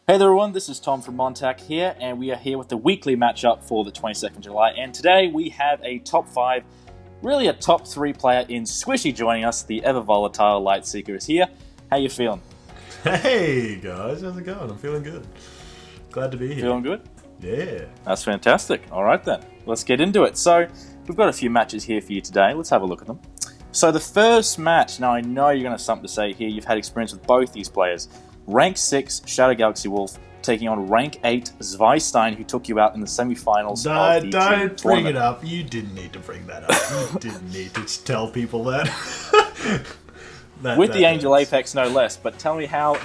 Hey there everyone, this is Tom from MonTac here, and we are here with the weekly matchup for the 22nd of July, and today we have a top 5, really a top 3 player in Squishy joining us. The ever-volatile Lightseeker is here. How you feeling? Hey guys, how's it going? I'm feeling good. Glad to be here. Feeling good? Yeah. That's fantastic. Alright then, let's get into it. So, we've got a few matches here for you today. Let's have a look at them. So the first match, now I know you're going to have something to say here, you've had experience with both these players. Rank 6 Shadow Galaxy Wolf taking on Rank 8 Zweistein, who took you out in the semi-finals of the Don't bring tournament. it up. You didn't need to bring that up. You didn't need to tell people that. With the Angel hurts. Apex, no less. But tell me how...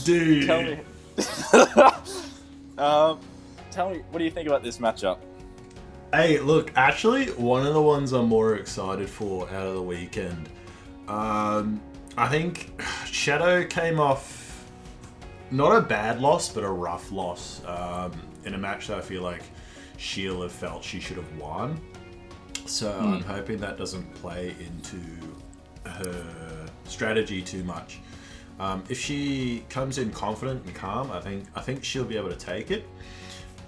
Dude. Tell me... tell me, what do you think about this matchup? Hey, look, actually, one of the ones I'm more excited for out of the weekend. I think Shadow came off not a bad loss, but a rough loss in a match that I feel like Sheila felt she should have won. So I'm hoping that doesn't play into her strategy too much. If she comes in confident and calm, I think she'll be able to take it.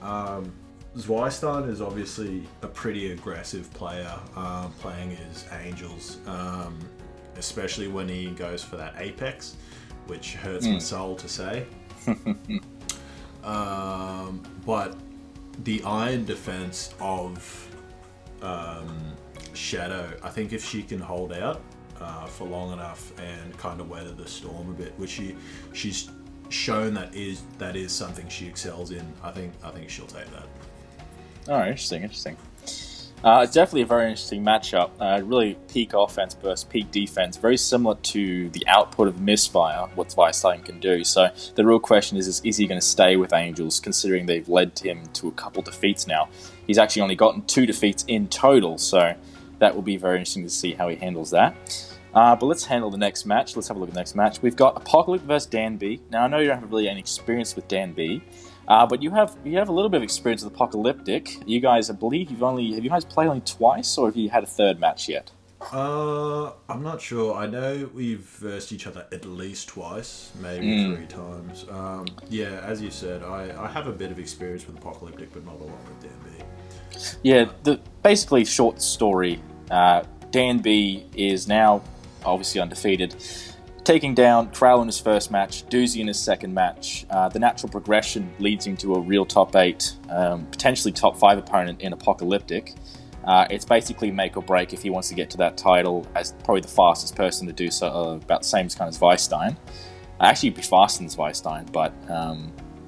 Zweistein is obviously a pretty aggressive player, playing his Angels, especially when he goes for that Apex, which hurts my soul to say. But the iron defense of Shadow, I think if she can hold out for long enough and kind of weather the storm a bit, which she's shown that is something she excels in, I think she'll take that. Oh, interesting. It's definitely a very interesting matchup. Really peak offense versus peak defense. Very similar to the output of Misfire, what Zweistein can do. So the real question is he going to stay with Angels, considering they've led him to a couple defeats now? He's actually only gotten 2 defeats in total, so that will be very interesting to see how he handles that. But let's handle the next match. Let's have a look at the next match. We've got Apocalypse versus Dan B. Now, I know you don't have really any experience with Dan B, but you have a little bit of experience with Apocalyptic. You guys, I believe, have you guys played only twice, or have you had a third match yet? I'm not sure. I know we've versed each other at least twice, maybe 3 times. Yeah, as you said, I have a bit of experience with Apocalyptic, but not a lot with Dan B. Yeah, basically, short story, Dan B is now obviously undefeated, taking down Crowl in his first match, Doozy in his second match. The natural progression leads him to a real top 8, potentially top 5 opponent in Apocalyptic. It's basically make or break if he wants to get to that title as probably the fastest person to do so, about the same kind as Zweistein. Actually, he'd be faster than Zweistein, but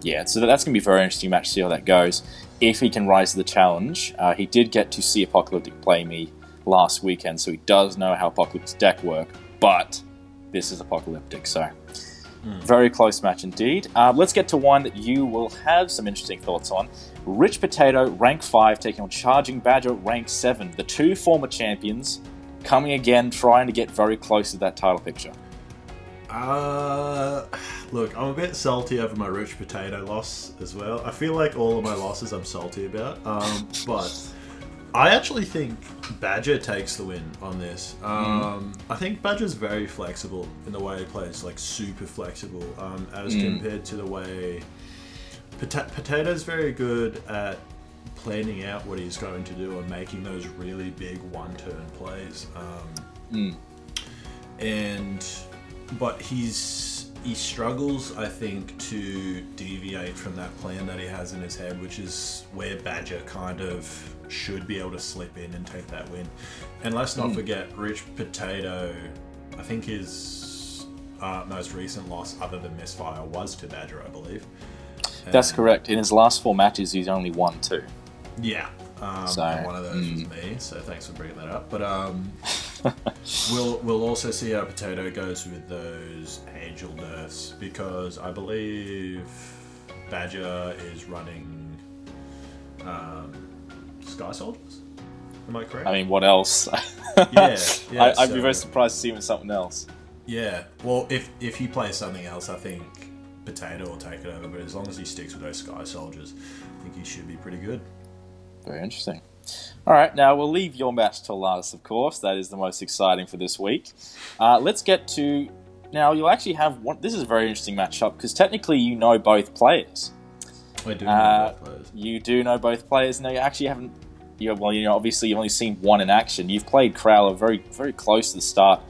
yeah, so that's going to be a very interesting match to see how that goes. If he can rise to the challenge, he did get to see Apocalyptic play me last weekend, so he does know how Apocalyptic's deck work, but this is Apocalyptic, so very close match indeed. Let's get to one that you will have some interesting thoughts on. Rich Potato, rank 5, taking on Charging Badger, rank 7. The 2 former champions coming again, trying to get very close to that title picture. Look, I'm a bit salty over my Rich Potato loss as well. I feel like all of my losses I'm salty about, but I actually think Badger takes the win on this. I think Badger's very flexible in the way he plays, like super flexible, as compared to the way Potato's very good at planning out what he's going to do and making those really big one-turn plays. But he struggles, I think, to deviate from that plan that he has in his head, which is where Badger kind of should be able to slip in and take that win. And let's not forget, Rich Potato, I think his most recent loss, other than Misfire, was to Badger, I believe. That's correct. In his last 4 matches, he's only won 2. Yeah. And one of those was me, so thanks for bringing that up. But we'll also see how Potato goes with those Angel nerfs, because I believe Badger is running Sky Soldiers. Am I correct? I mean, what else? Yeah. I'd be very surprised to see him in something else. Yeah. Well, if he plays something else, I think Potato will take it over. But as long as he sticks with those Sky Soldiers, I think he should be pretty good. Very interesting. All right, now we'll leave your match till last, of course. That is the most exciting for this week. Let's get to Now, you'll actually have one. This is a very interesting matchup because technically you know both players. I do know both players. You do know both players. Now, you actually haven't. Obviously, you've only seen one in action. You've played Crowler very, very close to the start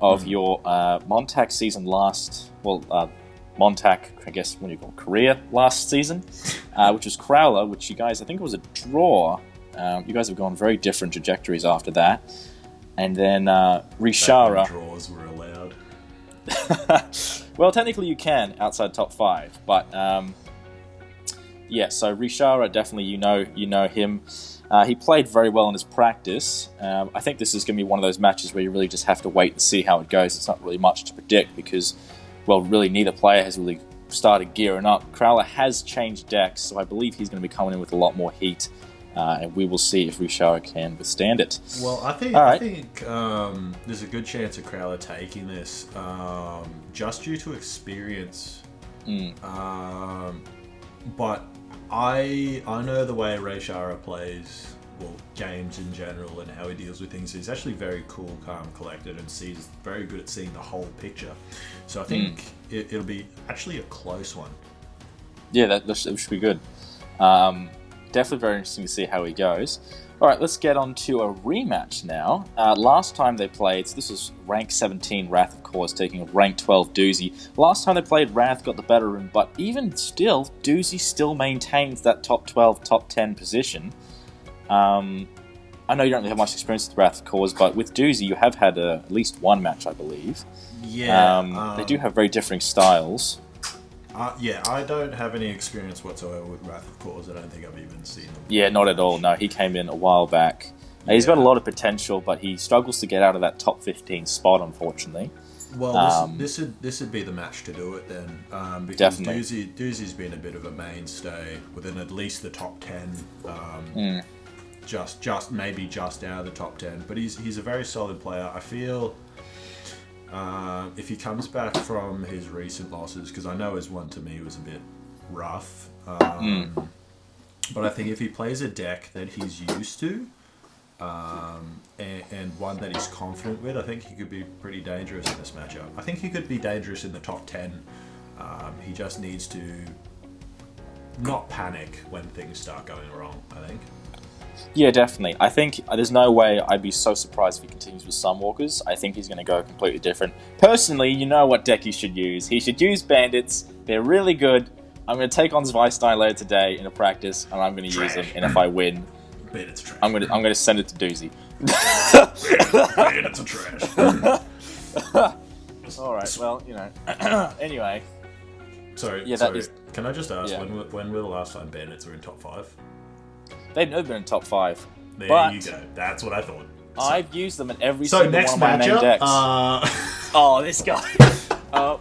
of your MonTac season last. MonTac, I guess, when you call career last season, which was Crowler, which you guys, I think it was a draw. You guys have gone very different trajectories after that. And then Rishara. Draws were allowed. Well, technically you can outside top 5, but so Rishara, definitely you know him. He played very well in his practice. I think this is going to be one of those matches where you really just have to wait and see how it goes. It's not really much to predict because, well, really neither player has really started gearing up. Crowler has changed decks, so I believe he's going to be coming in with a lot more heat, and we will see if Rishara can withstand it. Well, I think there's a good chance of Crowler taking this just due to experience. But I know the way Rishara plays, well, games in general and how he deals with things. He's actually very cool, calm, collected, and sees very good at seeing the whole picture. So I think it'll be actually a close one. Yeah, that should be good. Definitely very interesting to see how he goes. All right, let's get on to a rematch now. Last time they played, so this was rank 17 Wrath, of course, taking a rank 12 Doozy. Last time they played, Wrath got the better of him, but even still, Doozy still maintains that top 12, top 10 position. I know you don't really have much experience with Wrath, of course, but with Doozy, you have had at least one match, I believe. Yeah. They do have very differing styles. I don't have any experience whatsoever with Wrath of Cause. I don't think I've even seen him. Yeah, not at all. No, he came in a while back. He's got a lot of potential, but he struggles to get out of that top 15 spot, unfortunately. Well, this would be the match to do it then, because definitely. Doozy's been a bit of a mainstay within at least the top 10, just maybe just out of the top 10. But he's a very solid player. I feel. If he comes back from his recent losses, because I know his one to me was a bit rough, but I think if he plays a deck that he's used to, and one that he's confident with, I think he could be pretty dangerous in this matchup. I think he could be dangerous in the top 10. He just needs to not panic when things start going wrong, I think. Yeah, definitely. I think there's no way I'd be so surprised if he continues with Sunwalkers. I think he's going to go completely different. Personally, you know what deck he should use. He should use Bandits. They're really good. I'm going to take on Zweistine later today in a practice, and I'm going to use them. And if I win, Bandits trash. I'm going to send it to Doozy. Bandits are trash. All right. Well, anyway. Sorry. Can I just ask when were the last time Bandits were in top 5? They've never been in top 5. There you go. That's what I thought. I've used them in every single one of my main decks. Oh, this guy.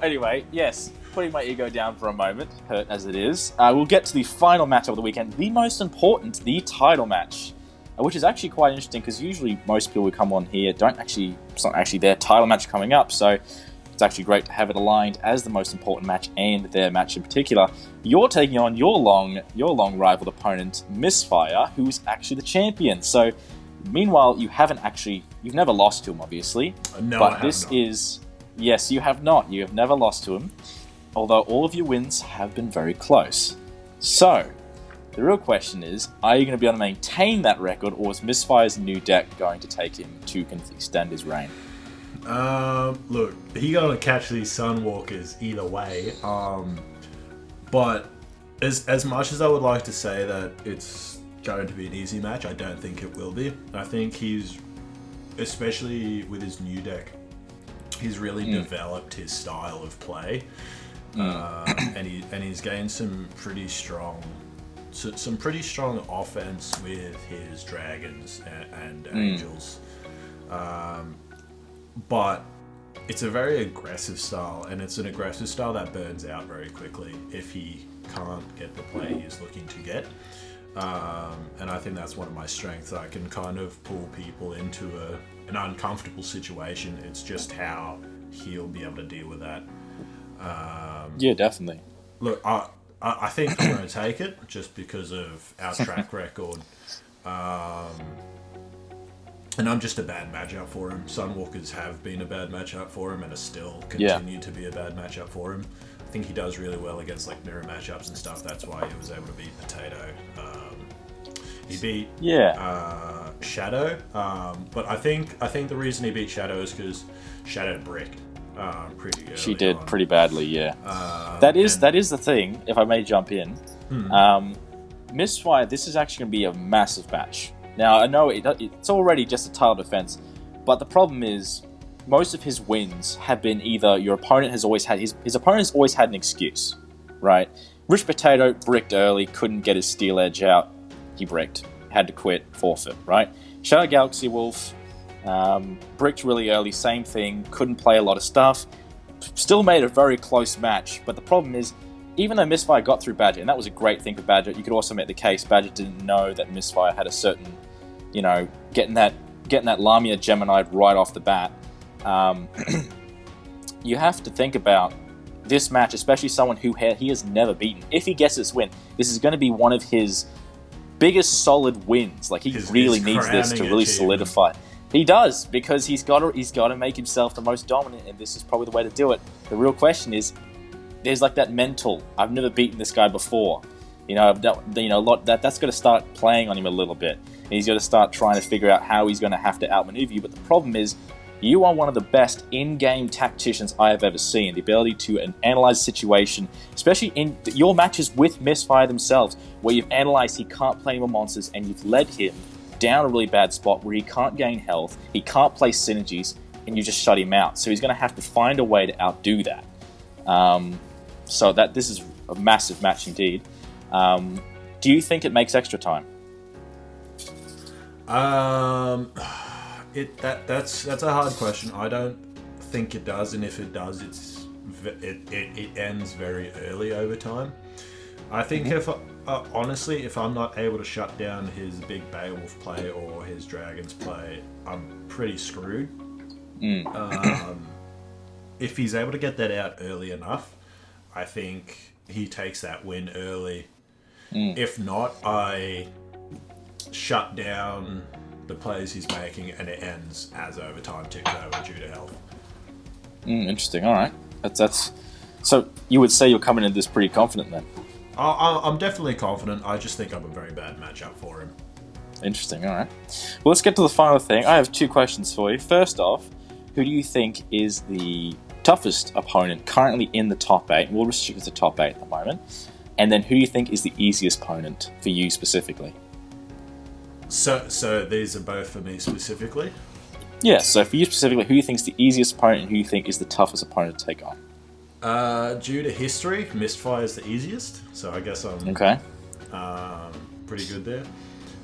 Anyway, yes. Putting my ego down for a moment, hurt as it is. We'll get to the final matchup of the weekend. The most important, the title match. Which is actually quite interesting because usually most people who come on here it's not actually their title match coming up. So it's actually great to have it aligned as the most important match and their match in particular. You're taking on your long rivaled opponent, Misfire, who's actually the champion. So, meanwhile, you've never lost to him, obviously. No, but I have this not. is, yes, you have not. You have never lost to him, although all of your wins have been very close. So, the real question is, are you going to be able to maintain that record, or is Misfire's new deck going to take him to extend his reign? Look, he gonna catch these Sunwalkers either way. But as much as I would like to say that it's going to be an easy match, I don't think it will be. I think he's, especially with his new deck, he's really developed his style of play, and he's gained some pretty strong offense with his dragons and angels. But it's a very aggressive style, and it's an aggressive style that burns out very quickly if he can't get the play he's looking to get. And I think that's one of my strengths. I can kind of pull people into an uncomfortable situation. It's just how he'll be able to deal with that. Yeah, definitely. Look, I think I'm going to take it just because of our track record. And I'm just a bad matchup for him. Sunwalkers have been a bad matchup for him and are still continue to be a bad matchup for him. I think he does really well against like mirror matchups and stuff. That's why he was able to beat Potato. He beat Shadow, but I think the reason he beat Shadow is because Shadow bricked pretty early. She did on. pretty badly, yeah. That is the thing. If I may jump in, Misfire. This is actually going to be a massive match. Now I know it's already just a title defense, but the problem is most of his wins have been either your opponent has always had his opponent has always had an excuse, right? Rich Potato bricked early, couldn't get his steel edge out. He bricked, had to quit, forfeit, right? Shadow Galaxy Wolf bricked really early, same thing, couldn't play a lot of stuff, still made a very close match, but the problem is, even though Misfire got through Badger, and that was a great thing for Badger, you could also make the case Badger didn't know that Misfire had a certain, getting that Lamia Gemini right off the bat. You have to think about this match, especially someone who he has never beaten. If he gets this win, this is going to be one of his biggest solid wins. Like he really needs this to really solidify. He does, because he's got to make himself the most dominant, and this is probably the way to do it. The real question is, there's like that mental. I've never beaten this guy before. That's got to start playing on him a little bit. And he's got to start trying to figure out how he's going to have to outmaneuver you. But the problem is, you are one of the best in-game tacticians I have ever seen. The ability to analyze situation, especially in your matches with Misfire themselves, where you've analyzed he can't play more monsters, and you've led him down a really bad spot where he can't gain health, he can't play synergies, and you just shut him out. So he's going to have to find a way to outdo that. So this is a massive match indeed. Do you think it makes extra time? That's a hard question. I don't think it does, and if it does, it ends very early over time. I think honestly, if I'm not able to shut down his big Beowulf play or his Dragons play, I'm pretty screwed. If he's able to get that out early enough, I think he takes that win early. If not, I shut down the plays he's making, and it ends as overtime ticks over due to health. Interesting. All right. That's. So you would say you're coming into this pretty confident then? I'm definitely confident. I just think I'm a very bad matchup for him. Interesting. All right. Well, let's get to the final thing. I have two questions for you. First off, who do you think is the toughest opponent currently in the top 8? We'll restrict it to top 8 at the moment. And then who do you think is the easiest opponent for you specifically? So these are both for me specifically? Yeah, so for you specifically, who do you think is the easiest opponent and who do you think is the toughest opponent to take on? Due to history, Misfire is the easiest, so I guess I'm pretty good there.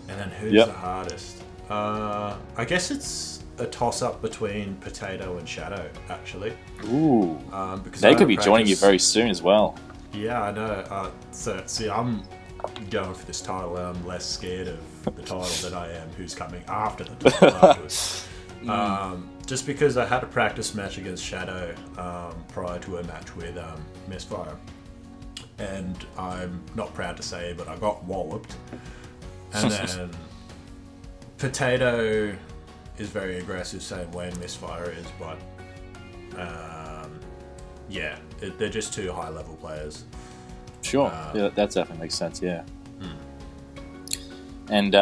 And then who's the hardest? I guess it's a toss-up between Potato and Shadow, actually. Ooh. Because they could be joining you very soon as well. Yeah, I know. See, I'm going for this title, and I'm less scared of the title than I am who's coming after the title afterwards. Just because I had a practice match against Shadow prior to a match with Misfire, and I'm not proud to say, but I got walloped. And then Potato is very aggressive, same way Misfire is, but they're just two high-level players. Sure, that definitely makes sense, yeah. And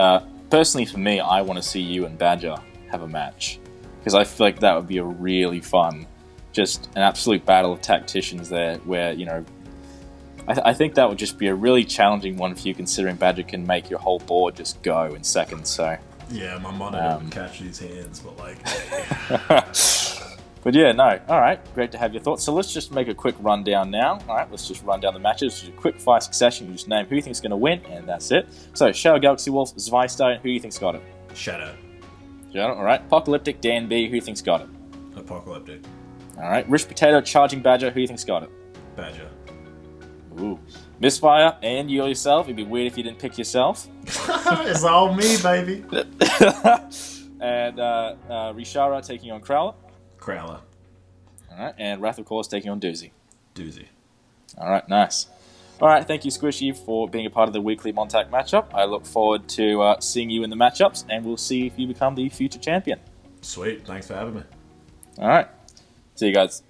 personally for me, I want to see you and Badger have a match, because I feel like that would be a really fun, just an absolute battle of tacticians there, where, I think that would just be a really challenging one for you, considering Badger can make your whole board just go in seconds, so... Yeah, my monitor would catch these hands, but But yeah, no. Alright, great to have your thoughts. So let's just make a quick rundown now. Alright, let's just run down the matches. Just a quick fire succession. You just name who you think's going to win, and that's it. So, Shadow Galaxy Wolf, Zweistein, who do you think's got it? Shadow. Shadow, alright. Apocalyptic, Dan B, who do you think's got it? Apocalyptic. Alright. Rich Potato, Charging Badger, who do you think's got it? Badger. Ooh. Misfire, and you yourself. It'd be weird if you didn't pick yourself. It's all me, baby. And Rishara taking on Crowler. Crowler. Alright, and Wrath of Course taking on Doozy. Doozy. Alright, nice. All right, thank you, Squishy, for being a part of the weekly MonTac Matchup. I look forward to seeing you in the matchups, and we'll see if you become the future champion. Sweet. Thanks for having me. All right. See you guys.